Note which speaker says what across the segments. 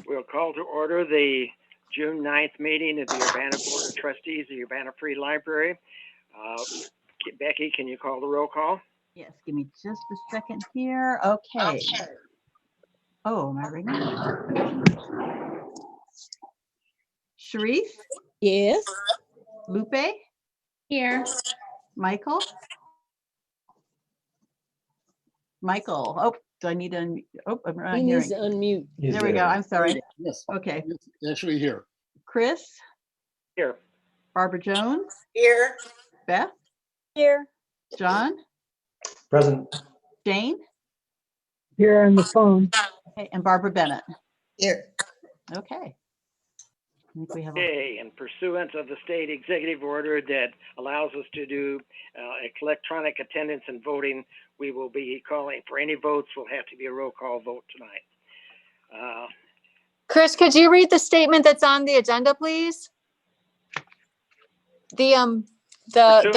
Speaker 1: We'll call to order the June 9th meeting of the Urbana Board of Trustees of the Urbana Free Library. Becky, can you call the roll call?
Speaker 2: Yes, give me just a second here. Okay. Oh, am I ringing? Sharice?
Speaker 3: Yes.
Speaker 2: Lupe?
Speaker 4: Here.
Speaker 2: Michael? Michael, oh, do I need to unmute? Oh, I'm not
Speaker 3: He
Speaker 2: hearing.
Speaker 3: needs to unmute.
Speaker 2: There we go. I'm sorry.
Speaker 5: Yes.
Speaker 2: Okay.
Speaker 5: It's actually here.
Speaker 2: Chris?
Speaker 1: Here.
Speaker 2: Barbara Jones?
Speaker 6: Here.
Speaker 2: Beth?
Speaker 3: Here.
Speaker 2: John?
Speaker 7: Present.
Speaker 2: Jane?
Speaker 8: Here on the phone.
Speaker 2: Okay, and Barbara Bennett.
Speaker 6: Here.
Speaker 2: Okay. I think we have.
Speaker 1: Okay, in pursuant of the state executive order that allows us to do electronic attendance and voting, we will be calling for any votes. Will have to be a roll call vote tonight.
Speaker 4: Chris, could you read the statement that's on the agenda, please? The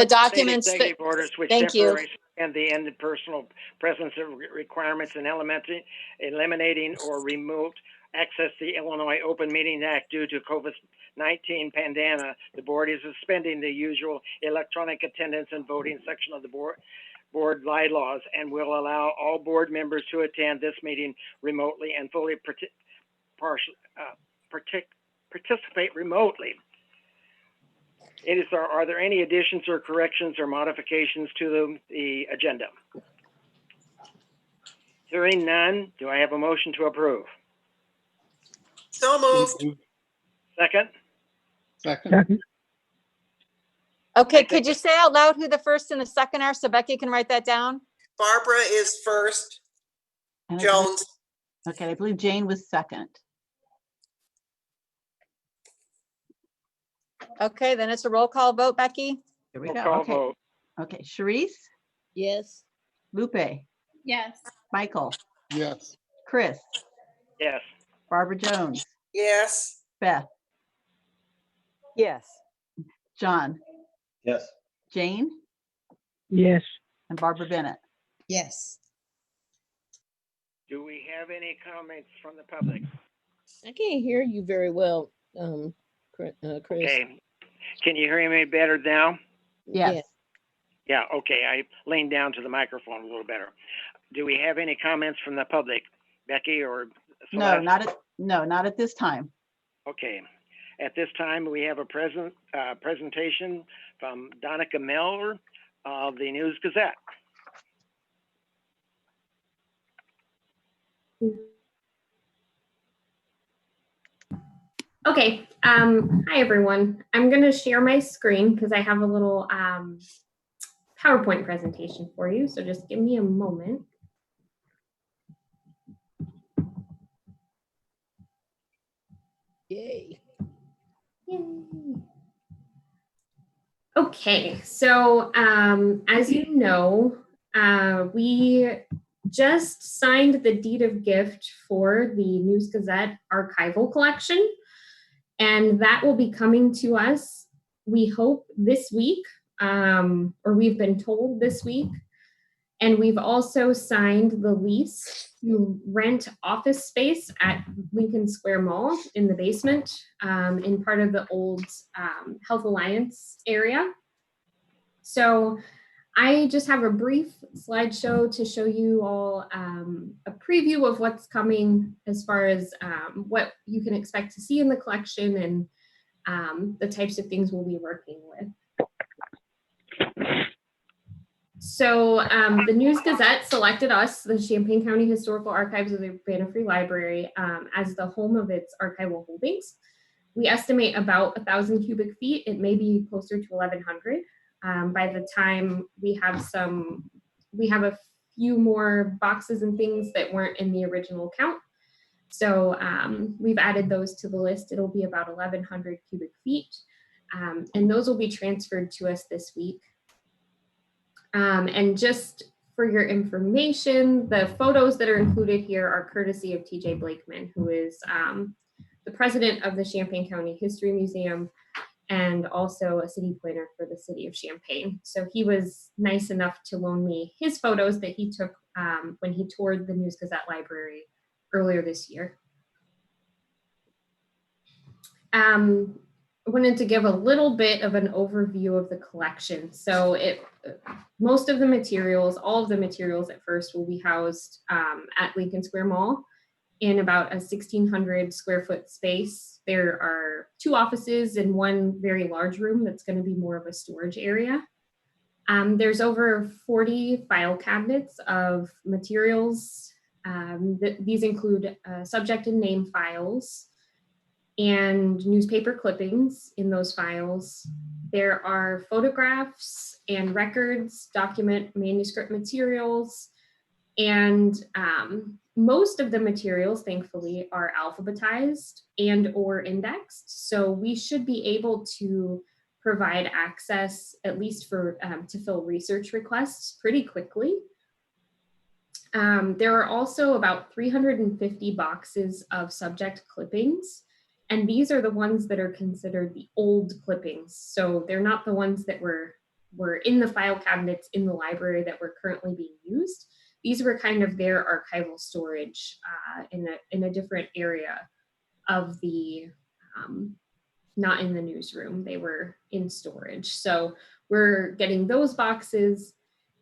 Speaker 4: documents.
Speaker 1: State executive orders which
Speaker 4: Thank you.
Speaker 1: temporarily suspend the end of personal presence requirements and eliminating or remove access to the Illinois Open Meeting Act due to COVID-19 pandemic. The board is suspending the usual electronic attendance and voting section of the board bylaws and will allow all board members to attend this meeting remotely and fully participate remotely. Are there any additions or corrections or modifications to the agenda? Hearing none, do I have a motion to approve?
Speaker 6: So moved.
Speaker 1: Second?
Speaker 5: Second.
Speaker 4: Okay, could you say out loud who the first and the second are so Becky can write that down?
Speaker 6: Barbara is first.
Speaker 2: And I believe-
Speaker 6: Jones.
Speaker 2: Okay, I believe Jane was second.
Speaker 4: Okay, then it's a roll call vote, Becky.
Speaker 2: Here we
Speaker 1: Roll
Speaker 2: go.
Speaker 1: call
Speaker 2: Okay.
Speaker 1: vote.
Speaker 2: Okay, Sharice?
Speaker 3: Yes.
Speaker 2: Lupe?
Speaker 4: Yes.
Speaker 2: Michael?
Speaker 5: Yes.
Speaker 2: Chris?
Speaker 1: Yes.
Speaker 2: Barbara Jones?
Speaker 6: Yes.
Speaker 2: Beth?
Speaker 3: Yes.
Speaker 2: John?
Speaker 7: Yes.
Speaker 2: Jane?
Speaker 8: Yes.
Speaker 2: And Barbara Bennett.
Speaker 6: Yes.
Speaker 1: Do we have any comments from the public?
Speaker 3: I can't hear you very well, Chris.
Speaker 1: Okay. Can you hear me better now?
Speaker 2: Yes.
Speaker 1: Yeah, okay. I leaned down to the microphone a little better. Do we have any comments from the public, Becky or
Speaker 2: No,
Speaker 1: Celeste?
Speaker 2: not at this time.
Speaker 1: Okay. At this time, we have a presentation from Donica Miller of the News Gazette.
Speaker 9: Okay, hi everyone. I'm gonna share my screen because I have a little PowerPoint presentation for you, so just give me a moment.
Speaker 3: Yay.
Speaker 9: Yay. Okay, so as you know, we just signed the deed of gift for the News Gazette archival collection, and that will be coming to us, we hope, this week, or we've been told this week. And we've also signed the lease to rent office space at Lincoln Square Mall in the basement, in part of the old Health Alliance area. So I just have a brief slideshow to show you all a preview of what's coming as far as what you can expect to see in the collection and the types of things we'll be working with. So the News Gazette selected us, the Champaign County Historical Archives of the Urbana Free Library, as the home of its archival holdings. We estimate about 1,000 cubic feet. It may be closer to 1,100. By the time we have a few more boxes and things that weren't in the original count. So we've added those to the list. It'll be about 1,100 cubic feet. And those will be transferred to us this week. And just for your information, the photos that are included here are courtesy of TJ Blakeman, who is the president of the Champaign County History Museum and also a city planner for the city of Champaign. So he was nice enough to loan me his photos that he took when he toured the News Gazette Library earlier this year. I wanted to give a little bit of an overview of the collection. So most of the materials, all of the materials at first will be housed at Lincoln Square Mall in about a 1,600 square foot space. There are 2 offices and 1 very large room that's going to be more of a storage area. There's over 40 file cabinets of materials. These include subject and name files and newspaper clippings in those files. There are photographs and records, document manuscript materials, and most of the materials, thankfully, are alphabetized and or indexed. So we should be able to provide access, at least for to fill research requests pretty quickly. There are also about 350 boxes of subject clippings. And these are the ones that are considered the old clippings. So they're not the ones that were in the file cabinets in the library that were currently being used. These were kind of their archival storage in a different area of the, not in the newsroom, they were in storage. So we're getting those boxes.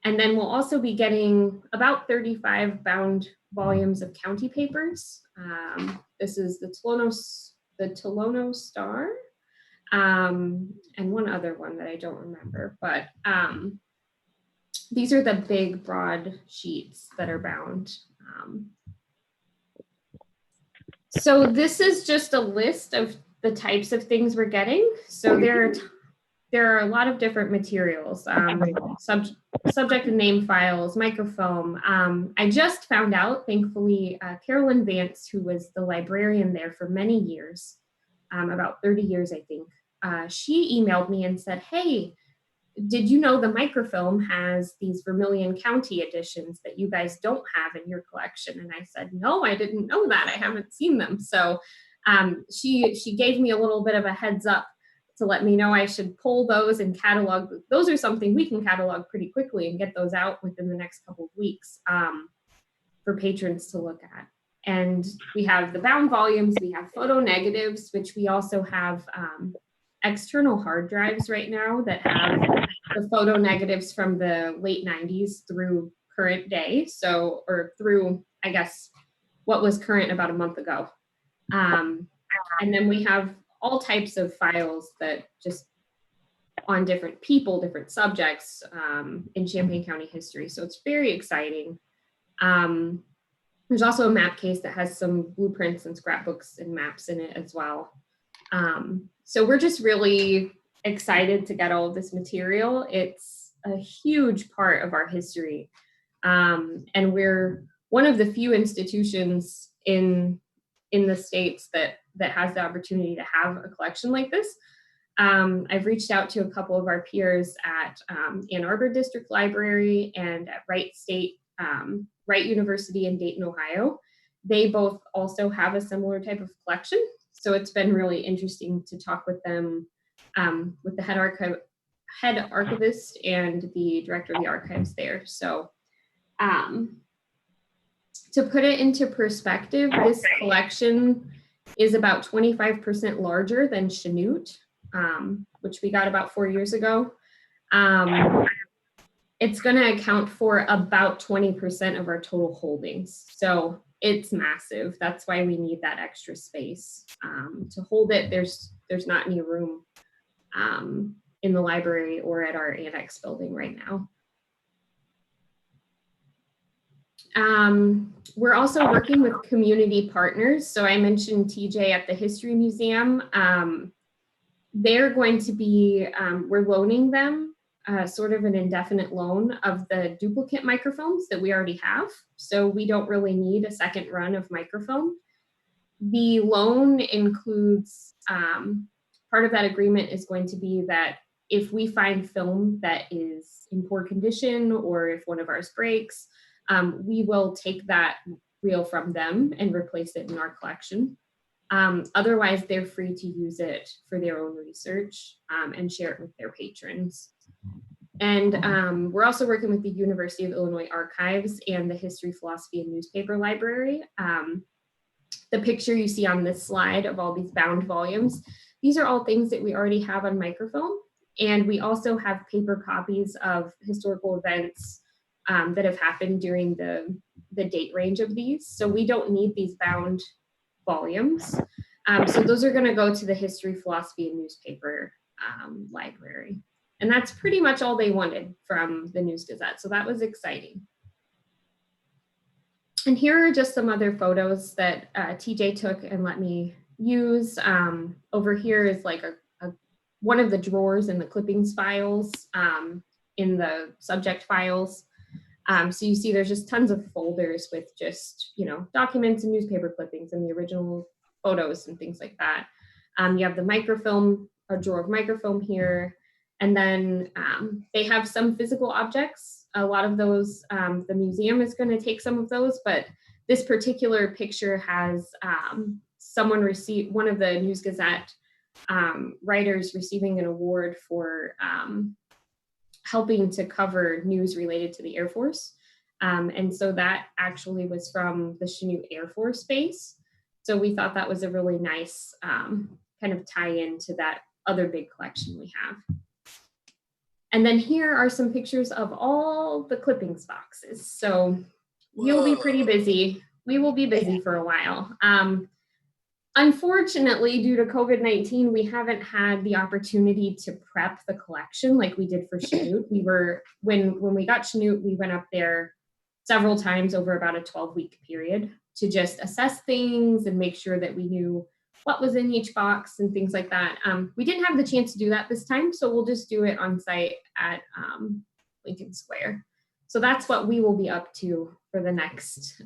Speaker 9: And then we'll also be getting about 35 bound volumes of county papers. This is the Tolono Star, and one other one that I don't remember, but these are the big broad sheets that are bound. So this is just a list of the types of things we're getting. So there are a lot of different materials, subject and name files, microfilm. I just found out, thankfully, Carolyn Vance, who was the librarian there for many years, about 30 years, I think, she emailed me and said, hey, did you know the microfilm has these Vermilion County editions that you guys don't have in your collection? And I said, no, I didn't know that. I haven't seen them. So she gave me a little bit of a heads up to let me know I should pull those and catalog. Those are something we can catalog pretty quickly and get those out within the next couple of weeks for patrons to look at. And we have the bound volumes, we have photo negatives, which we also have external hard drives right now that have the photo negatives from the late 90s through current day. So, or through, I guess, what was current about a month ago. And then we have all types of files that just on different people, different subjects in Champaign County history. So it's very exciting. There's also a map case that has some blueprints and scrapbooks and maps in it as well. So we're just really excited to get all of this material. It's a huge part of our history. And we're one of the few institutions in the States that has the opportunity to have a collection like this. I've reached out to a couple of our peers at Ann Arbor District Library and at Wright University in Dayton, Ohio. They both also have a similar type of collection. So it's been really interesting to talk with them, with the head archivist and the director of the archives there. So to put it into perspective, this collection is about 25% larger than Chanute, which we got about 4 years ago. It's going to account for about 20% of our total holdings. So it's massive. That's why we need that extra space. To hold it, there's not any room in the library or at our annex building right now. We're also working with community partners. So I mentioned TJ at the History Museum. They're going to be, we're loaning them sort of an indefinite loan of the duplicate microfilms that we already have. So we don't really need a second run of microfilm. The loan includes, part of that agreement is going to be that if we find film that is in poor condition or if one of ours breaks, we will take that reel from them and replace it in our collection. Otherwise, they're free to use it for their own research and share it with their patrons. And we're also working with the University of Illinois Archives and the History, Philosophy, and Newspaper Library the picture you see on this slide of all these bound volumes, these are all things that we already have on microfilm. And we also have paper copies of historical events that have happened during the date range of these. So we don't need these bound volumes. So those are going to go to the history, philosophy, and newspaper library. And that's pretty much all they wanted from the News Gazette. So that was exciting. And here are just some other photos that TJ took and let me use. Over here is like one of the drawers in the clippings files, in the subject files. So you see there's just tons of folders with just, documents and newspaper clippings and the original photos and things like that. You have the microfilm, a drawer of microfilm here. And then they have some physical objects. A lot of those, the museum is going to take some of those, but this particular picture has one of the News Gazette writers receiving an award for helping to cover news related to the Air Force. And so that actually was from the Chanute Air Force Base. So we thought that was a really nice kind of tie-in to that other big collection we have. And then here are some pictures of all the clippings boxes. So we'll be pretty busy. We will be busy for a while. Unfortunately, due to COVID-19, we haven't had the opportunity to prep the collection like we did for Chanute. When we got Chanute, we went up there several times over about a 12-week period to just assess things and make sure that we knew what was in each box and things like that. We didn't have the chance to do that this time, so we'll just do it on site at Lincoln Square. So that's what we will be up to for the next,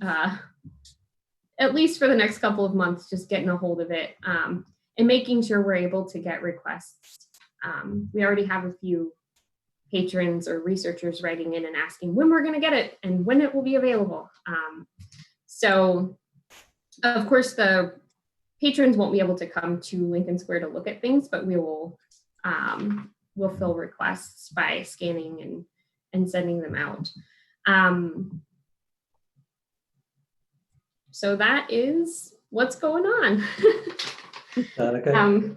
Speaker 9: at least for the next couple of months, just getting a hold of it and making sure we're able to get requests. We already have a few patrons or researchers writing in and asking when we're going to get it and when it will be available. So, of course, the patrons won't be able to come to Lincoln Square to look at things, but we'll fill requests by scanning and sending them out. So that is what's going on.
Speaker 7: Danica?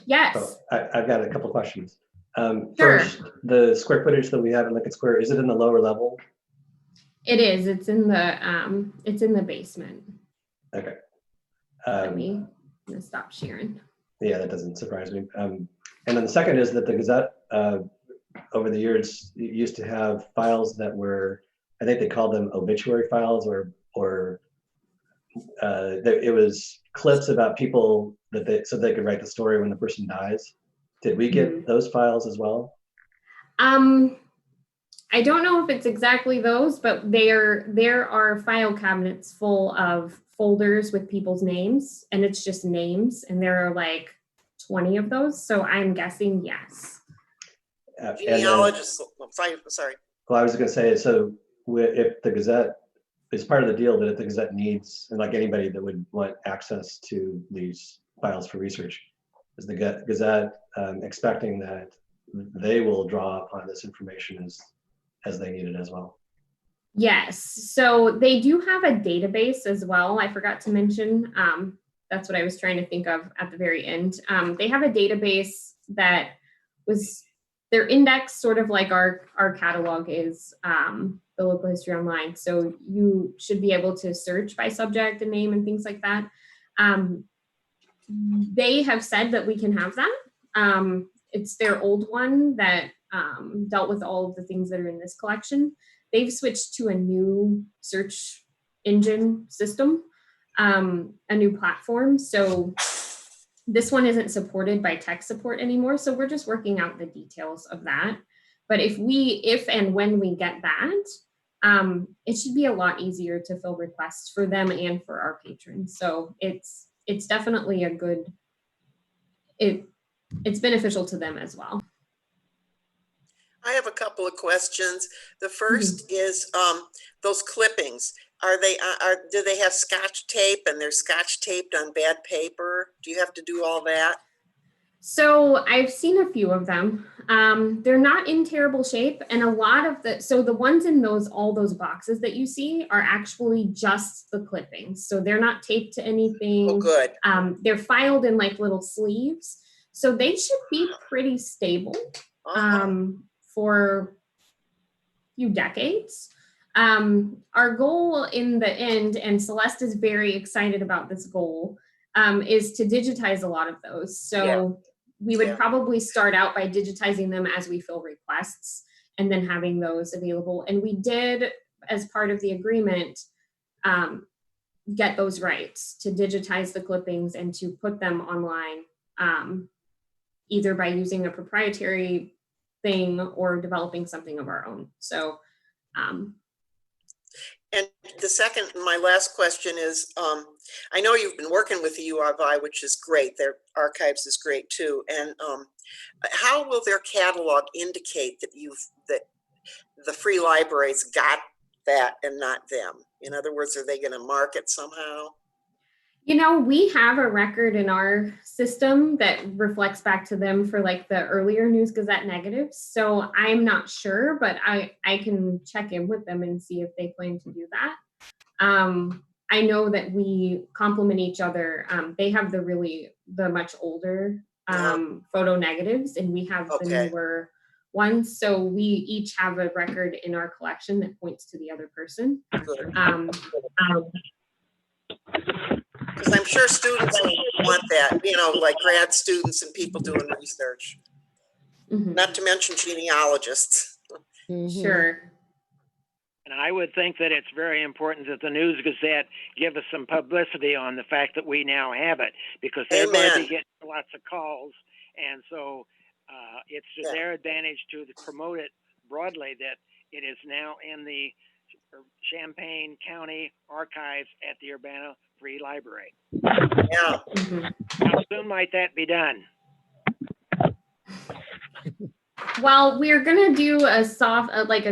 Speaker 9: Yes.
Speaker 7: Oh, I've got a couple questions.
Speaker 9: Sure.
Speaker 7: First, the square footage that we have in Lincoln Square, is it in the lower level?
Speaker 9: It is. It's in the basement.
Speaker 7: Okay.
Speaker 9: I'm gonna stop sharing.
Speaker 7: Yeah, that doesn't surprise me. And then the second is that the Gazette over the years used to have files that were, I think they called them obituary files, or it was clips about people so they could write the story when the person dies. Did we get those files as well?
Speaker 9: I don't know if it's exactly those, but there are file cabinets full of folders with people's names, and it's just names, and there are like 20 of those. So I'm guessing yes.
Speaker 6: Genealogists, sorry.
Speaker 7: Well, I was going to say, so if the Gazette is part of the deal, that if the Gazette needs, and like anybody that would want access to these files for research, is the Gazette expecting that they will draw upon this information as they need it as well?
Speaker 9: Yes, so they do have a database as well. I forgot to mention, that's what I was trying to think of at the very end. They have a database that was their index, sort of like our catalog is, the Local History Online. So you should be able to search by subject and name and things like that. They have said that we can have that. It's their old one that dealt with all of the things that are in this collection. They've switched to a new search engine system, a new platform. So this one isn't supported by tech support anymore. So we're just working out the details of that. But if and when we get that, it should be a lot easier to fill requests for them and for our patrons. So it's definitely a good, it's beneficial to them as well.
Speaker 6: I have a couple of questions. The first is those clippings. Do they have Scotch tape and they're Scotch taped on bad paper? Do you have to do all that?
Speaker 9: So I've seen a few of them. They're not in terrible shape, and a lot of the ones in all those boxes that you see are actually just the clippings. So they're not taped to anything.
Speaker 6: Oh, good.
Speaker 9: They're filed in like little sleeves, so they should be pretty stable for a few decades. Our goal in the end, and Celeste is very excited about this goal, is to digitize a lot of those. So we would probably start out by digitizing them as we fill requests and then having those available. And we did, as part of the agreement, get those rights to digitize the clippings and to put them online, either by using a proprietary thing or developing something of our own. So,
Speaker 6: and my last question is, I know you've been working with the U of I, which is great. Their archives is great too. And how will their catalog indicate that the free libraries got that and not them? In other words, are they going to mark it somehow?
Speaker 9: You know, we have a record in our system that reflects back to them for like the earlier News Gazette negatives. So I'm not sure, but I can check in with them and see if they plan to do that. I know that we complement each other. They have the much older photo negatives, and we have the newer ones. So we each have a record in our collection that points to the other person.
Speaker 6: Because I'm sure students want that, you know, like grad students and people doing research, not to mention genealogists.
Speaker 9: Sure.
Speaker 1: And I would think that it's very important that the News Gazette give us some publicity on the fact that we now have it, because they're going to be getting lots of calls. And so it's to their advantage to promote it broadly that it is now in the Champaign County Archives at the Urbana Free Library.
Speaker 6: Yeah.
Speaker 1: How soon might that be done?
Speaker 9: Well, we're going to do a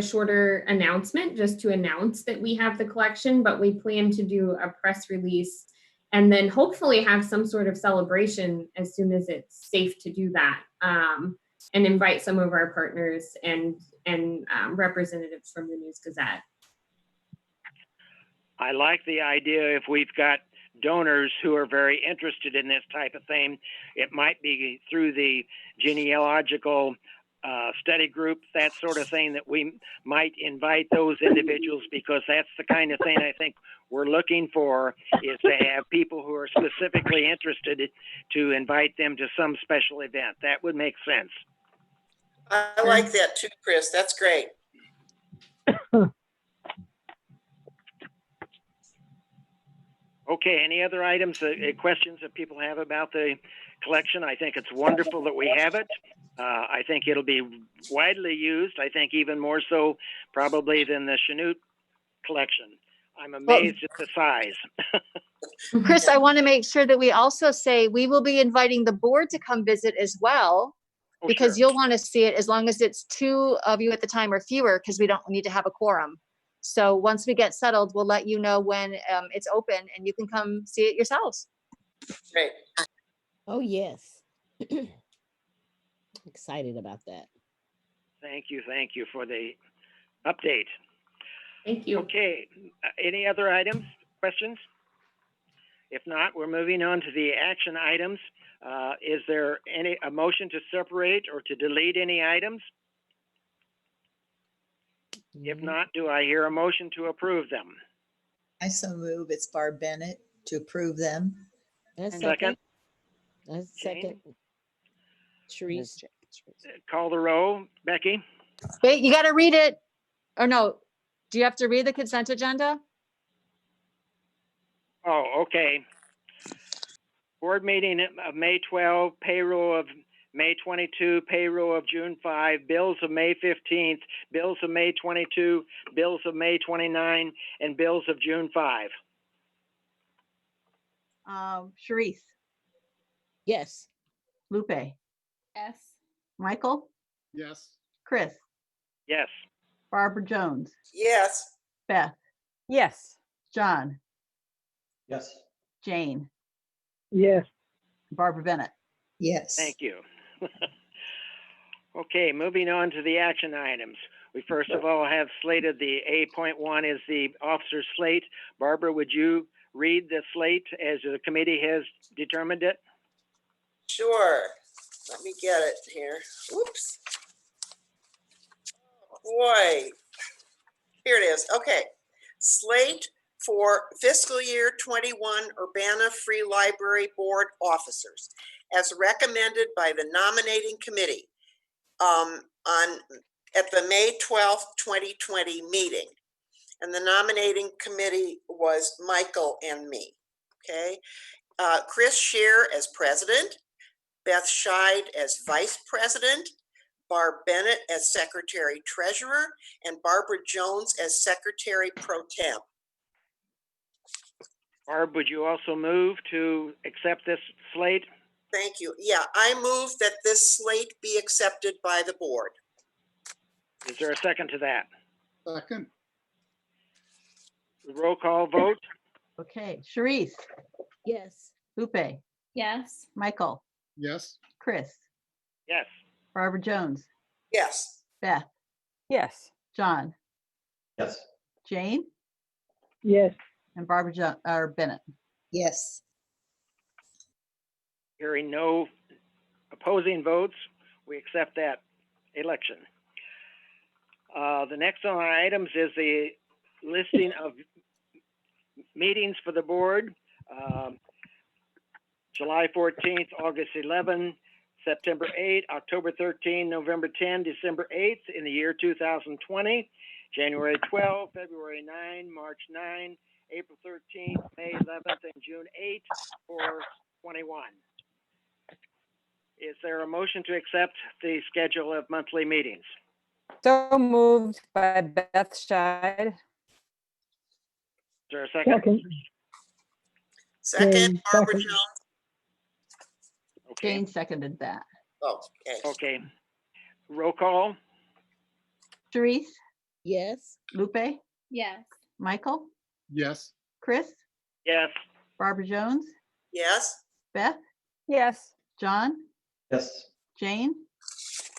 Speaker 9: shorter announcement just to announce that we have the collection, but we plan to do a press release and then hopefully have some sort of celebration as soon as it's safe to do that, and invite some of our partners and representatives from the News Gazette.
Speaker 1: I like the idea if we've got donors who are very interested in this type of thing. It might be through the genealogical study group, that sort of thing, that we might invite those individuals, because that's the kind of thing I think we're looking for, is to have people who are specifically interested to invite them to some special event. That would make sense.
Speaker 6: I like that too, Chris. That's great.
Speaker 1: Okay, any other items, questions that people have about the collection? I think it's wonderful that we have it. I think it'll be widely used. I think even more so probably than the Chanute collection. I'm amazed at the size.
Speaker 4: Chris, I want to make sure that we also say we will be inviting the board to come visit as well, because you'll want to see it as long as it's 2 of you at the time or fewer, because we don't need to have a quorum. So once we get settled, we'll let you know when it's open and you can come see it yourselves.
Speaker 6: Great.
Speaker 3: Oh, yes. Excited about that.
Speaker 1: Thank you for the update.
Speaker 9: Thank you.
Speaker 1: Okay, any other items, questions? If not, we're moving on to the action items. Is there a motion to separate or to delete any items? If not, do I hear a motion to approve them?
Speaker 10: I so move. It's Barb Bennett to approve them.
Speaker 1: Second.
Speaker 3: Second. Therese.
Speaker 1: Call the roll, Becky.
Speaker 4: Wait, you got to read it. Or no, do you have to read the consent agenda?
Speaker 1: Oh, okay. Board meeting of May 12, payroll of May 22, payroll of June 5, bills of May 15th, bills of May 22, bills of May 29, and bills of June 5.
Speaker 2: Sharice,
Speaker 3: Yes.
Speaker 2: Lupe,
Speaker 9: Yes.
Speaker 2: Michael,
Speaker 5: Yes.
Speaker 2: Chris,
Speaker 1: Yes.
Speaker 2: Barbara Jones,
Speaker 6: Yes.
Speaker 2: Beth,
Speaker 3: Yes.
Speaker 2: John,
Speaker 7: Yes.
Speaker 2: Jane,
Speaker 8: Yes.
Speaker 2: Barbara Bennett.
Speaker 10: Yes.
Speaker 1: Thank you. Okay, moving on to the action items. We first of all have slated the A.1 is the officer slate. Barbara, would you read the slate as the committee has determined it?
Speaker 6: Sure. Let me get it here. Oops. Boy. Here it is. Okay. Slate for fiscal year 21 Urbana Free Library Board officers, as recommended by the nominating committee at the May 12th, 2020 meeting. And the nominating committee was Michael and me. Okay. Chris Scheer as president, Beth Scheid as vice president, Barb Bennett as secretary treasurer, and Barbara Jones as secretary pro tem.
Speaker 1: Barb, would you also move to accept this slate?
Speaker 6: Thank you. Yeah, I move that this slate be accepted by the board.
Speaker 1: Is there a second to that?
Speaker 5: Second.
Speaker 1: Roll call vote?
Speaker 2: Okay, Sharice,
Speaker 3: Yes.
Speaker 2: Lupe,
Speaker 9: Yes.
Speaker 2: Michael,
Speaker 5: Yes.
Speaker 2: Chris,
Speaker 1: Yes.
Speaker 2: Barbara Jones,
Speaker 6: Yes.
Speaker 2: Beth,
Speaker 3: Yes.
Speaker 2: John,
Speaker 7: Yes.
Speaker 2: Jane,
Speaker 8: yes,
Speaker 2: and Bennett.
Speaker 10: Yes.
Speaker 1: Hearing no opposing votes, we accept that election. The next on our items is the listing of meetings for the board. July 14th, August 11, September 8, October 13, November 10, December 8th in the year 2020, January 12, February 9, March 9, April 13th, May 11th, and June 8th for 21. Is there a motion to accept the schedule of monthly meetings?
Speaker 3: So moved by Beth Scheid.
Speaker 1: Is there a second?
Speaker 8: second,
Speaker 6: Second,
Speaker 8: Jane,
Speaker 6: Barbara
Speaker 8: second.
Speaker 6: Jones.
Speaker 1: Okay.
Speaker 2: Jane seconded that.
Speaker 6: Oh, okay.
Speaker 1: Okay. Roll call?
Speaker 2: Sharice,
Speaker 3: Yes.
Speaker 2: Lupe,
Speaker 9: Yes.
Speaker 2: Michael,
Speaker 5: Yes.
Speaker 2: Chris,
Speaker 1: Yes.
Speaker 2: Barbara Jones,
Speaker 6: Yes.
Speaker 2: Beth,
Speaker 3: Yes.
Speaker 2: John,
Speaker 7: Yes.
Speaker 2: Jane,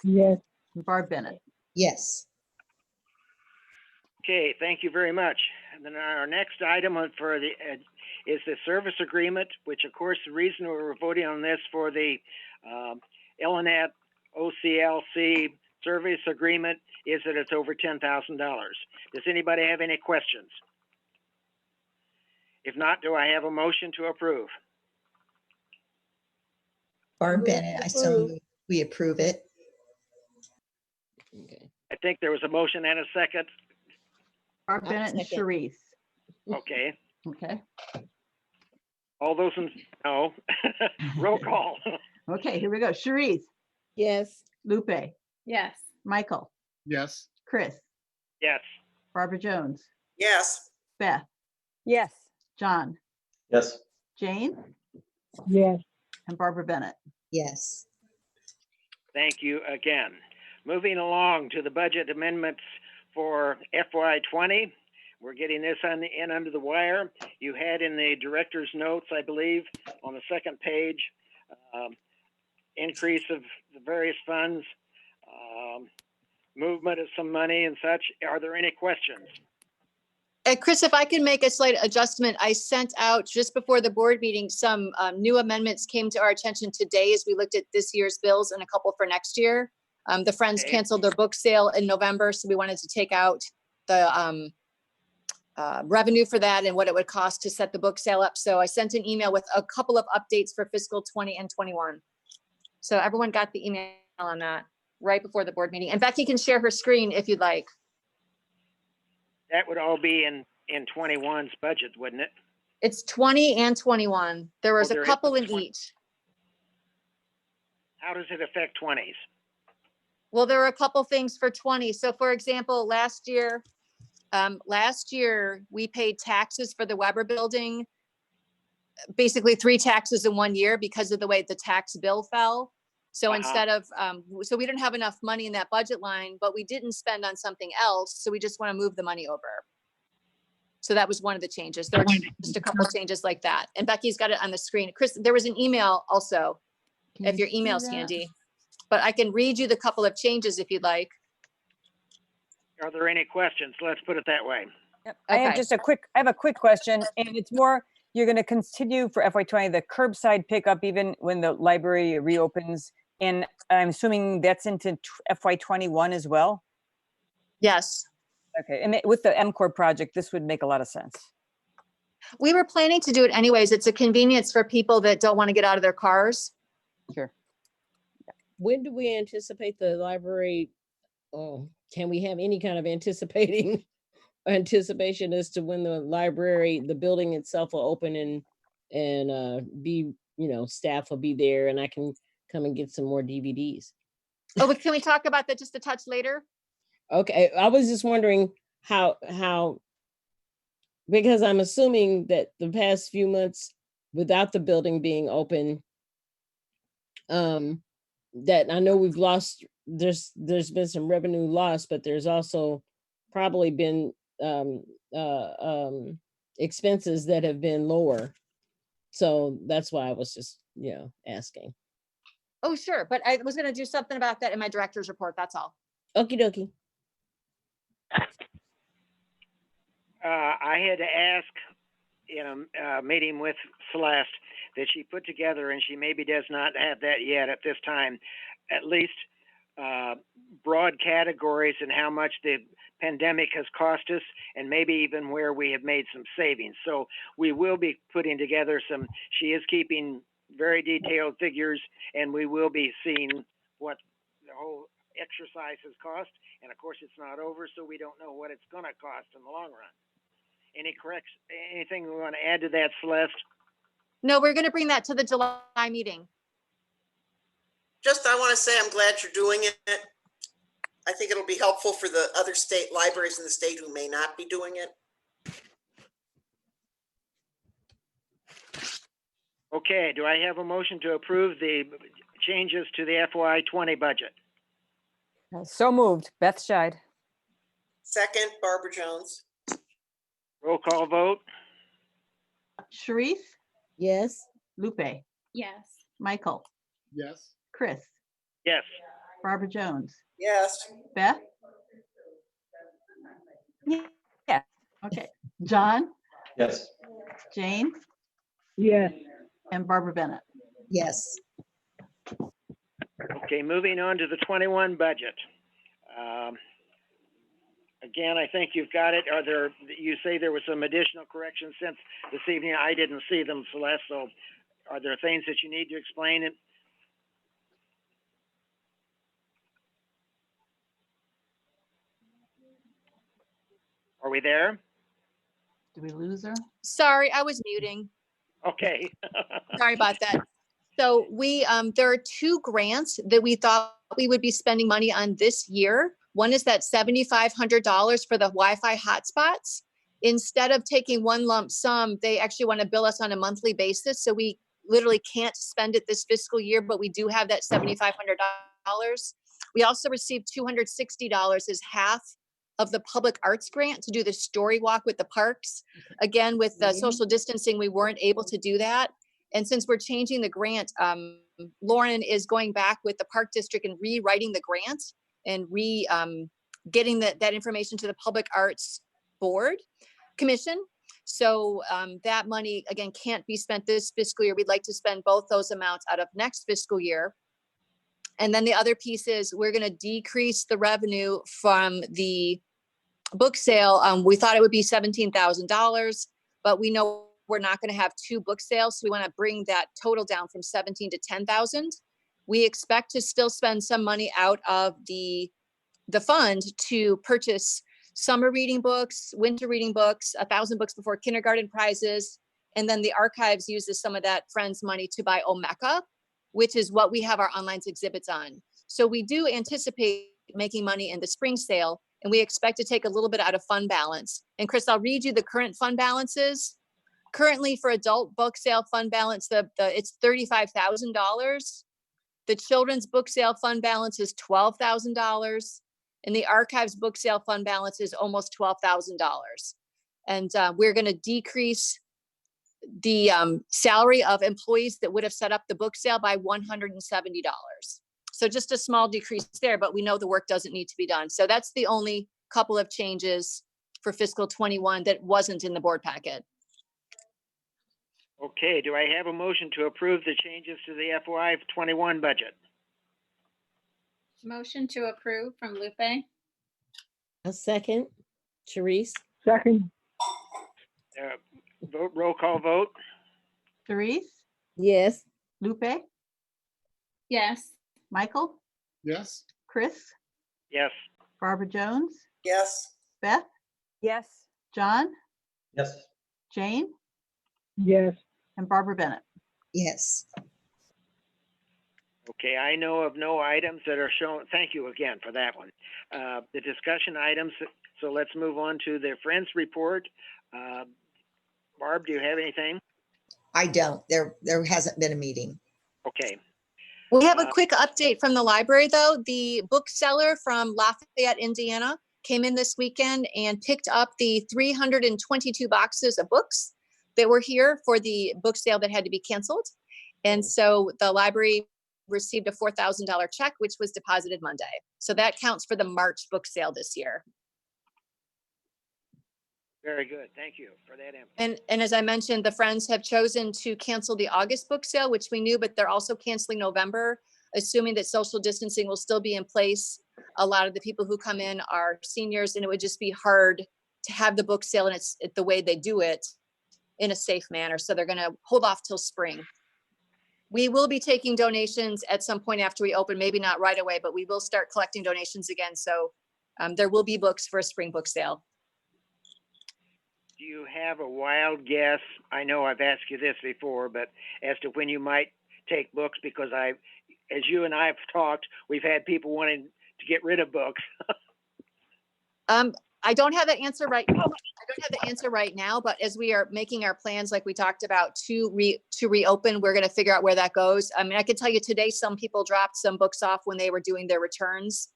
Speaker 8: yes,
Speaker 2: and Barb Bennett.
Speaker 10: Yes.
Speaker 1: Okay, thank you very much. And then our next item for the is the service agreement, which of course the reason we were voting on this for the LNAT OCLC service agreement is that it's over $10,000. Does anybody have any questions? If not, do I have a motion to approve?
Speaker 10: Barb
Speaker 3: Move
Speaker 10: Bennett,
Speaker 3: to
Speaker 10: I so
Speaker 3: approve.
Speaker 10: move we approve it.
Speaker 3: Okay.
Speaker 1: I think there was a motion and a second.
Speaker 2: Barb
Speaker 3: I'll
Speaker 2: Bennett and
Speaker 3: second.
Speaker 2: Sharice.
Speaker 1: Okay.
Speaker 2: Okay.
Speaker 1: All those in no. Roll call.
Speaker 2: Okay, here we go. Sharice,
Speaker 3: Yes.
Speaker 2: Lupe,
Speaker 9: Yes.
Speaker 2: Michael,
Speaker 5: Yes.
Speaker 2: Chris,
Speaker 1: Yes.
Speaker 2: Barbara Jones,
Speaker 6: Yes.
Speaker 2: Beth,
Speaker 3: Yes.
Speaker 2: John,
Speaker 7: Yes.
Speaker 2: Jane,
Speaker 8: yes,
Speaker 2: and Barbara Bennett.
Speaker 10: Yes.
Speaker 1: Thank you again. Moving along to the budget amendments for FY20. We're getting this in under the wire. You had in the director's notes, I believe, on the second page, increase of the various funds, movement of some money and such. Are there any questions?
Speaker 4: Chris, if I can make a slight adjustment, I sent out just before the board meeting, some new amendments came to our attention today as we looked at this year's bills and a couple for next year. The Friends
Speaker 1: Okay.
Speaker 4: canceled their book sale in November, so we wanted to take out the revenue for that and what it would cost to set the book sale up. So I sent an email with a couple of updates for fiscal 20 and 21. So everyone got the email on that right before the board meeting. And Becky can share her screen if you'd like.
Speaker 1: That would all be in 21's budget, wouldn't it?
Speaker 4: It's 20 and 21. There was
Speaker 1: there
Speaker 4: a
Speaker 1: is
Speaker 4: couple
Speaker 1: a
Speaker 4: in
Speaker 1: 20.
Speaker 4: each.
Speaker 1: How does it affect 20s?
Speaker 4: Well, there are a couple things for 20. So for example, last year we paid taxes for the Weber building, basically 3 taxes in 1 year because of the way the tax bill fell. So instead of, so we didn't have enough money in that budget line, but we didn't spend on something else. So we just want to move the money over. So that was one of the changes. There are just a couple of changes like that. And Becky's got it on the screen. Chris, there was an email also
Speaker 2: Can
Speaker 4: if
Speaker 2: you
Speaker 4: your
Speaker 2: see
Speaker 4: email's
Speaker 2: that?
Speaker 4: handy. But I can read you the couple of changes if you'd like.
Speaker 1: Are there any questions? Let's put it that way.
Speaker 11: Yep. I have
Speaker 4: Okay.
Speaker 11: just I have a quick question, and it's more, you're going to continue for FY20, the curbside pickup even when the library reopens. And I'm assuming that's into FY21 as well?
Speaker 4: Yes.
Speaker 11: Okay, and with the MCOR project, this would make a lot of sense.
Speaker 4: We were planning to do it anyways. It's a convenience for people that don't want to get out of their cars.
Speaker 11: Sure.
Speaker 3: When do we anticipate the library? Oh, can we have any kind of anticipation as to when the library, the building itself will open and be, staff will be there and I can come and get some more DVDs?
Speaker 4: Oh, but can we talk about that just a touch later?
Speaker 3: Okay, I was just wondering how, because I'm assuming that the past few months without the building being open, that I know we've lost, there's been some revenue loss, but there's also probably been expenses that have been lower. So that's why I was just, asking.
Speaker 4: Oh, sure. But I was going to do something about that in my director's report. That's all.
Speaker 3: Okie dokie.
Speaker 1: I had to ask in a meeting with Celeste that she put together, and she maybe does not have that yet at this time, at least broad categories and how much the pandemic has cost us, and maybe even where we have made some savings. So we will be putting together some, she is keeping very detailed figures, and we will be seeing what the whole exercise has cost. And of course, it's not over, so we don't know what it's going to cost in the long run. Anything we want to add to that, Celeste?
Speaker 4: No, we're going to bring that to the July meeting.
Speaker 6: Just, I want to say I'm glad you're doing it. I think it'll be helpful for the other state libraries in the state who may not be doing it.
Speaker 1: Okay, do I have a motion to approve the changes to the FY20 budget?
Speaker 11: So moved. Beth Scheid.
Speaker 6: Second, Barbara Jones.
Speaker 1: Roll call vote.
Speaker 2: Sharif,
Speaker 3: Yes.
Speaker 2: Lupe,
Speaker 9: Yes.
Speaker 2: Michael,
Speaker 5: Yes.
Speaker 2: Chris,
Speaker 1: Yes.
Speaker 2: Barbara Jones,
Speaker 6: Yes.
Speaker 2: Beth?
Speaker 11: Yeah.
Speaker 2: Okay, John,
Speaker 7: Yes.
Speaker 2: Jane,
Speaker 8: yes,
Speaker 2: and Barbara Bennett.
Speaker 10: Yes.
Speaker 1: Okay, moving on to the 21 budget. Again, I think you've got it. You say there was some additional corrections since this evening. I didn't see them, Celeste, so are there things that you need to explain? Are we there?
Speaker 2: Did we lose her?
Speaker 4: Sorry, I was muting.
Speaker 1: Okay.
Speaker 4: Sorry about that. So there are two grants that we thought we would be spending money on this year. One is that $7,500 for the Wi-Fi hotspots. Instead of taking one lump sum, they actually want to bill us on a monthly basis. So we literally can't spend it this fiscal year, but we do have that $7,500. We also received $260 as half of the public arts grant to do the story walk with the parks. Again, with the social distancing, we weren't able to do that. And since we're changing the grant, Lauren is going back with the park district and rewriting the grant and getting that information to the Public Arts Board Commission. So that money, again, can't be spent this fiscal year. We'd like to spend both those amounts out of next fiscal year. And then the other piece is we're going to decrease the revenue from the book sale. We thought it would be $17,000, but we know we're not going to have two book sales. So we want to bring that total down from 17 to 10,000. We expect to still spend some money out of the fund to purchase summer reading books, winter reading books, 1,000 books before kindergarten prizes. And then the archives uses some of that Friends money to buy Omeka, which is what we have our online exhibits on. So we do anticipate making money in the spring sale, and we expect to take a little bit out of fund balance. And Chris, I'll read you the current fund balances. Currently for adult book sale fund balance, it's $35,000. The children's book sale fund balance is $12,000. And the archives book sale fund balance is almost $12,000. And we're going to decrease salary of employees that would have set up the book sale by $170. So just a small decrease there, but we know the work doesn't need to be done. So that's the only couple of changes for fiscal 21 that wasn't in the board packet.
Speaker 1: Okay, do I have a motion to approve the changes to the FY 21 budget?
Speaker 12: Motion to approve from Lupe.
Speaker 3: A second. Sharice?
Speaker 8: second,
Speaker 1: Roll call vote.
Speaker 2: Therese,
Speaker 3: Yes.
Speaker 2: Lupe,
Speaker 12: Yes.
Speaker 2: Michael,
Speaker 5: Yes.
Speaker 2: Chris,
Speaker 1: Yes.
Speaker 2: Barbara Jones,
Speaker 6: Yes.
Speaker 2: Beth,
Speaker 11: Yes.
Speaker 2: John,
Speaker 7: Yes.
Speaker 2: Jane,
Speaker 8: yes,
Speaker 2: and Barbara Bennett.
Speaker 10: Yes.
Speaker 1: Okay, I know of no items that are shown. Thank you again for that one. The discussion items, so let's move on to the Friends report. Barb, do you have anything?
Speaker 10: I don't. There hasn't been a meeting.
Speaker 1: Okay,
Speaker 4: We have a quick update from the library, though. The bookseller from Lafayette, Indiana, came in this weekend and picked up the 322 boxes of books that were here for the book sale that had to be canceled. And so the library received a $4,000 check, which was deposited Monday. So that counts for the March book sale this year.
Speaker 1: very good. Thank you for that info.
Speaker 4: And as I mentioned, the Friends have chosen to cancel the August book sale, which we knew, but they're also canceling November, assuming that social distancing will still be in place. A lot of the people who come in are seniors, and it would just be hard to have the book sale and it's the way they do it in a safe manner. So they're going to hold off till spring. We will be taking donations at some point after we open, maybe not right away, but we will start collecting donations again. So there will be books for a spring book sale.
Speaker 1: Do you have a wild guess? I know I've asked you this before, but as to when you might take books, because as you and I have talked, we've had people wanting to get rid of books.
Speaker 4: I don't have the answer right. I don't have the answer right now, but as we are making our plans, like we talked about, to reopen, we're going to figure out where that goes. I mean, I can tell you today, some people dropped some books off when they were doing their returns.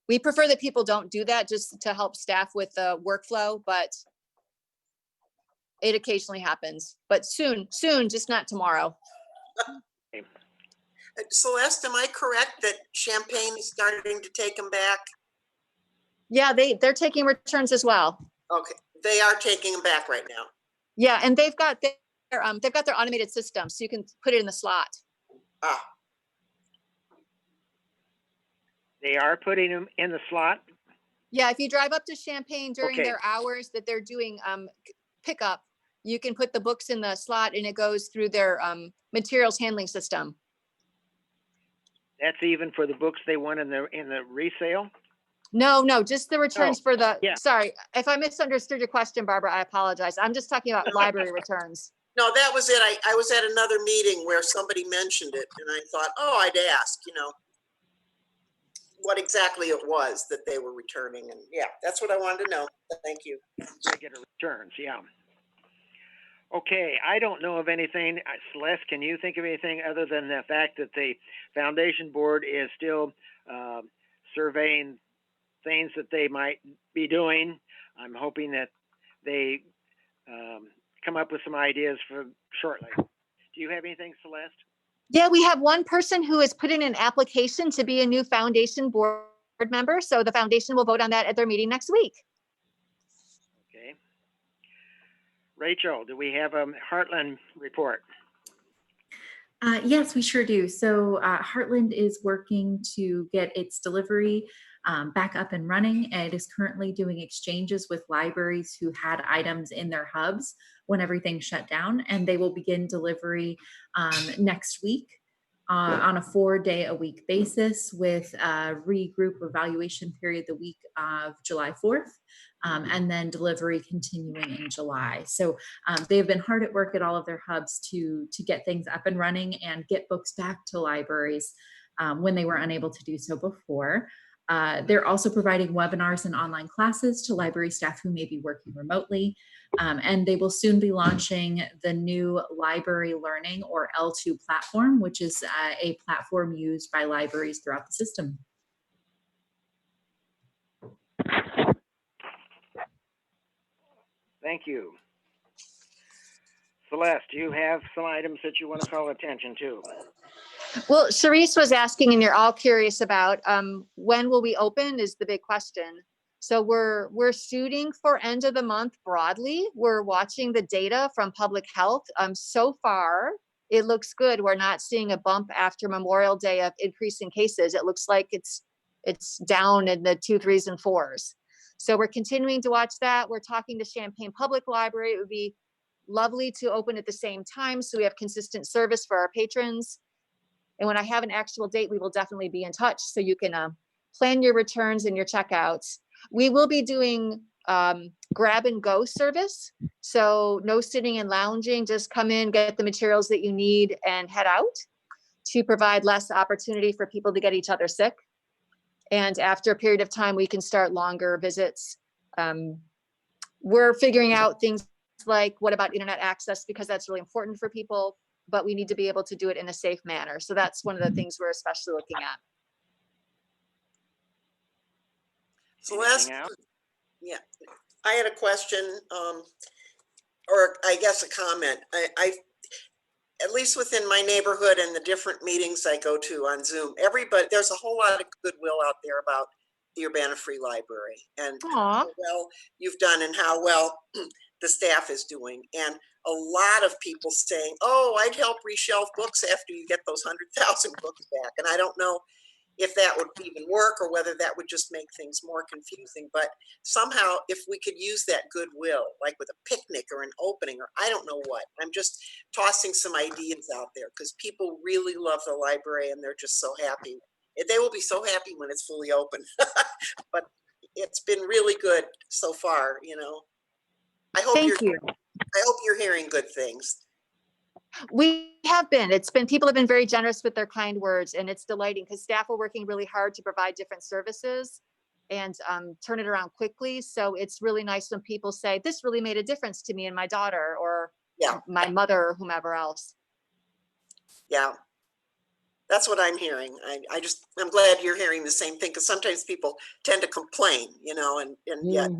Speaker 4: We prefer that people don't do that, just to help staff with the workflow, but it occasionally happens. But soon, just not tomorrow.
Speaker 6: Celeste, am I correct that Champaign is starting to take them back?
Speaker 4: Yeah, they're taking returns as well.
Speaker 6: Okay, they are taking them back right now.
Speaker 4: Yeah, and they've got their automated system, so you can put it in the slot.
Speaker 6: Ah,
Speaker 1: They are putting them in the slot.
Speaker 4: Yeah, if you drive up to Champaign during
Speaker 1: Okay.
Speaker 4: their hours that they're doing pickup, you can put the books in the slot and it goes through their materials handling system.
Speaker 1: That's even for the books they want in the resale.
Speaker 4: No, just the returns for the,
Speaker 1: yeah.
Speaker 4: sorry, if I misunderstood your question, Barbara, I apologize. I'm just talking about library returns.
Speaker 6: no, that was it. I was at another meeting where somebody mentioned it and I thought, oh, I'd ask, what exactly it was that they were returning. And yeah, that's what I wanted to know. Thank you.
Speaker 1: Regular returns, yeah. Okay, I don't know of anything. Celeste, can you think of anything other than the fact that the foundation board is still surveying things that they might be doing? I'm hoping that they come up with some ideas for shortly. Do you have anything, Celeste?
Speaker 4: Yeah, we have one person who has put in an application to be a new foundation board member. So the foundation will vote on that at their meeting next week.
Speaker 1: Okay. Rachel, do we have a Heartland report?
Speaker 13: Yes, we sure do. So Heartland is working to get its delivery back up and running. And it is currently doing exchanges with libraries who had items in their hubs when everything shut down. And they will begin delivery next week on a 4-day-a-week basis with a regroup evaluation period the week of July 4th. And then delivery continuing in July. So they've been hard at work at all of their hubs to get things up and running and get books back to libraries when they were unable to do so before. They're also providing webinars and online classes to library staff who may be working remotely. And they will soon be launching the new Library Learning, or L2 platform, which is a platform used by libraries throughout the system.
Speaker 1: Thank you. Celeste, do you have some items that you want to call attention to?
Speaker 4: Well, Sharice was asking, and you're all curious about, when will we open is the big question. So we're shooting for end of the month broadly. We're watching the data from public health. So far, it looks good. We're not seeing a bump after Memorial Day of increasing cases. It looks like it's down in the 2, 3s, and 4s. So we're continuing to watch that. We're talking to Champaign Public Library. It would be lovely to open at the same time so we have consistent service for our patrons. And when I have an actual date, we will definitely be in touch so you can plan your returns and your checkouts. We will be doing grab and go service. So no sitting and lounging, just come in, get the materials that you need and head out to provide less opportunity for people to get each other sick. And after a period of time, we can start longer visits. We're figuring out things like, what about internet access? Because that's really important for people, but we need to be able to do it in a safe manner. So that's one of the things we're especially looking at.
Speaker 6: Celeste, yeah, I had a question, or I guess a comment. I at least within my neighborhood and the different meetings I go to on Zoom, there's a whole lot of goodwill out there about the Urbana Free Library and how well you've done and how well the staff is doing. And a lot of people saying, oh, I'd help reshelve books after you get those 100,000 books back. And I don't know if that would even work or whether that would just make things more confusing. But somehow, if we could use that goodwill, like with a picnic or an opening, or I don't know what, I'm just tossing some ideas out there because people really love the library and they're just so happy. They will be so happy when it's fully open. But it's been really good so far, you know. I hope you're hearing good things.
Speaker 4: We have been. People have been very generous with their kind words, and it's delighting because staff are working really hard to provide different services and turn it around quickly. So it's really nice when people say, this really made a difference to me and my daughter or my mother or whomever else.
Speaker 6: Yeah, that's what I'm hearing. I'm glad you're hearing the same thing because sometimes people tend to complain, you know, and yet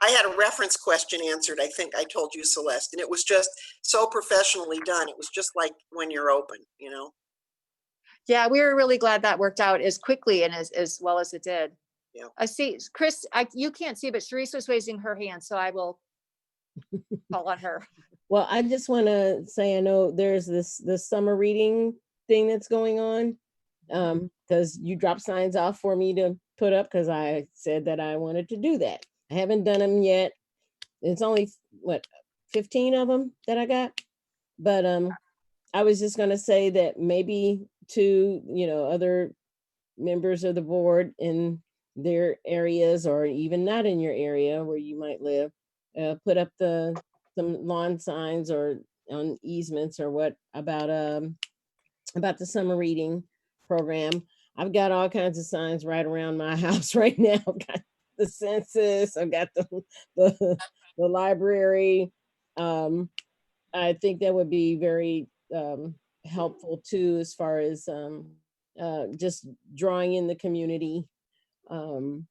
Speaker 6: I had a reference question answered. I think I told you, Celeste, and it was just so professionally done. It was just like when you're open, you know?
Speaker 4: Yeah, we were really glad that worked out as quickly and as well as it did.
Speaker 6: Yeah.
Speaker 4: I see, Chris, you can't see, but Sharice was raising her hand, so I will call on her.
Speaker 3: Well, I just want to say, I know there's this summer reading thing that's going on because you dropped signs off for me to put up because I said that I wanted to do that. I haven't done them yet. It's only, 15 of them that I got. But I was just going to say that maybe to, other members of the board in their areas or even not in your area where you might live, put up some lawn signs or on easements or what about the summer reading program. I've got all kinds of signs right around my house right now. I've got the census, I've got the library. I think that would be very helpful too, as far as just drawing in the community and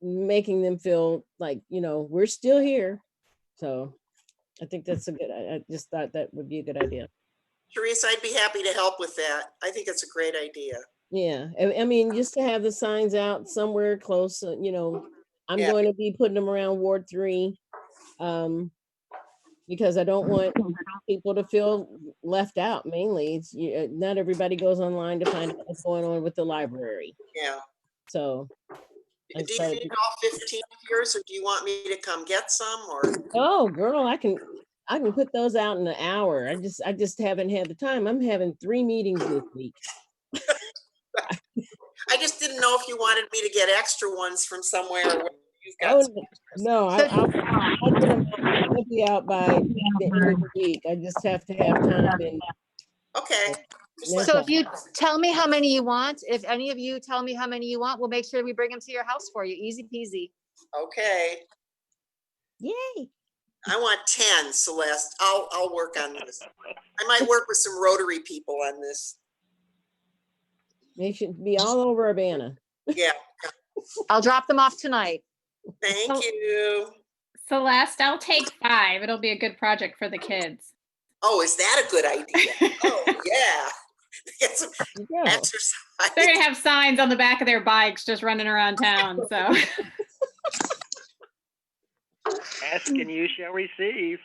Speaker 3: making them feel like, we're still here. So I think that's I just thought that would be a good idea.
Speaker 6: Sharice, I'd be happy to help with that. I think it's a great idea.
Speaker 3: Yeah, I mean, just to have the signs out somewhere close, I'm going to be putting them around Ward 3 because I don't want people to feel left out. Mainly, it's not everybody goes online to find out what's going on with the library.
Speaker 6: Yeah.
Speaker 3: So.
Speaker 6: Do you need all 15 of yours, or do you want me to come get some? Or
Speaker 3: oh, girl, I can put those out in an hour. I just haven't had the time. I'm having 3 meetings this week.
Speaker 6: I just didn't know if you wanted me to get extra ones from somewhere. Or you've got
Speaker 3: no, I'll be out by the end of the week. I just have to have time.
Speaker 6: Okay.
Speaker 4: So if you tell me how many you want, if any of you tell me how many you want, we'll make sure we bring them to your house for you. Easy peasy.
Speaker 6: Okay.
Speaker 3: Yay.
Speaker 6: I want 10, Celeste. I'll work on this. I might work with some Rotary people on this.
Speaker 3: They should be all over Urbana.
Speaker 6: Yeah.
Speaker 4: I'll drop them off tonight.
Speaker 6: Thank you.
Speaker 12: Celeste, I'll take 5. It'll be a good project for the kids.
Speaker 6: Oh, is that a good idea? Oh, yeah. Get some
Speaker 3: Yeah.
Speaker 6: exercise.
Speaker 12: They're gonna have signs on the back of their bikes just running around town, so.
Speaker 1: Ask and you shall receive.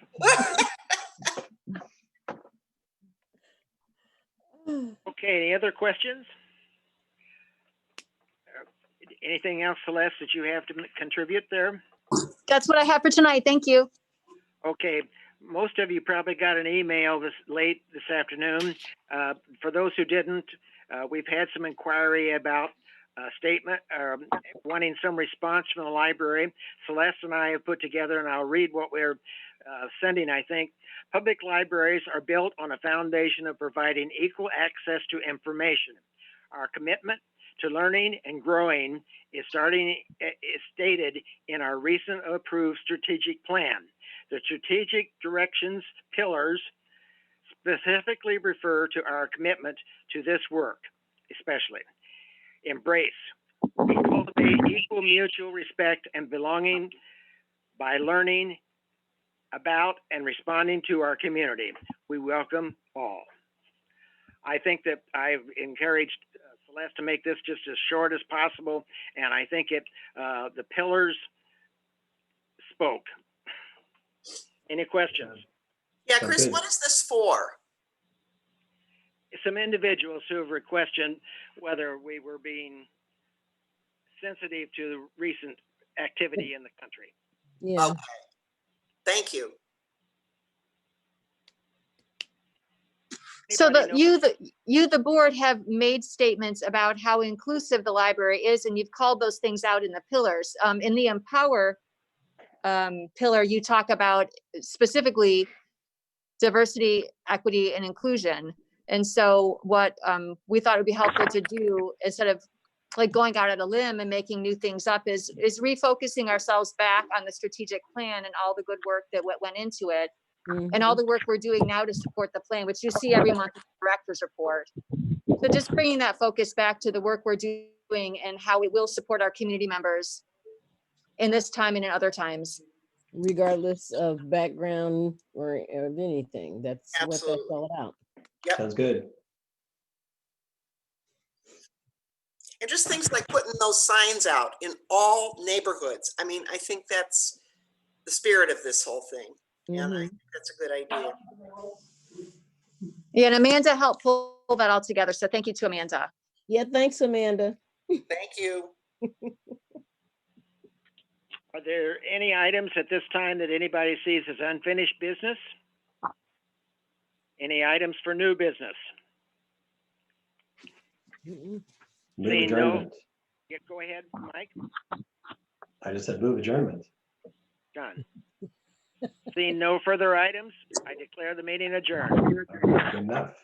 Speaker 1: Okay, any other questions? Anything else, Celeste, that you have to contribute there?
Speaker 4: That's what I have for tonight. Thank you.
Speaker 1: Okay, most of you probably got an email late this afternoon. For those who didn't, we've had some inquiry about a statement, wanting some response from the library. Celeste and I have put together, and I'll read what we're sending, I think. Public libraries are built on a foundation of providing equal access to information. Our commitment to learning and growing is stated in our recent approved strategic plan. The strategic directions pillars specifically refer to our commitment to this work, especially. Embrace. We cultivate equal mutual respect and belonging by learning about and responding to our community. We welcome all. I think that I've encouraged Celeste to make this just as short as possible, and I think the pillars spoke. Any questions?
Speaker 6: Yeah, Chris, what is this for?
Speaker 1: Some individuals who have requested whether we were being sensitive to the recent activity in the country.
Speaker 3: Yeah.
Speaker 6: Okay. Thank you.
Speaker 4: So
Speaker 1: Anybody know-
Speaker 4: the board have made statements about how inclusive the library is, and you've called those things out in the pillars. In the empower pillar, you talk about specifically diversity, equity, and inclusion. And so what we thought would be helpful to do, instead of like going out on a limb and making new things up, is refocusing ourselves back on the strategic plan and all the good work that went into it, and all the work we're doing now to support the plan, which you see every month in the director's report. So just bringing that focus back to the work we're doing and how it will support our community members in this time and in other times.
Speaker 3: Regardless of background or of anything. That's
Speaker 6: Absolutely.
Speaker 3: what that's all about.
Speaker 6: Yep.
Speaker 7: Sounds good.
Speaker 6: And just things like putting those signs out in all neighborhoods. I mean, I think that's the spirit of this whole thing. And I think that's a good idea.
Speaker 4: Yeah, and Amanda helped pull that all together. So thank you to Amanda.
Speaker 3: Yeah, thanks, Amanda.
Speaker 6: Thank you.
Speaker 1: Are there any items at this time that anybody sees as unfinished business? Any items for new business?
Speaker 7: Move
Speaker 1: Seeing no-
Speaker 7: adjournment.
Speaker 1: Yeah, go ahead, Mike.
Speaker 7: I just said move adjournment.
Speaker 1: John. Seeing no further items, I declare the meeting adjourned.
Speaker 7: Good enough.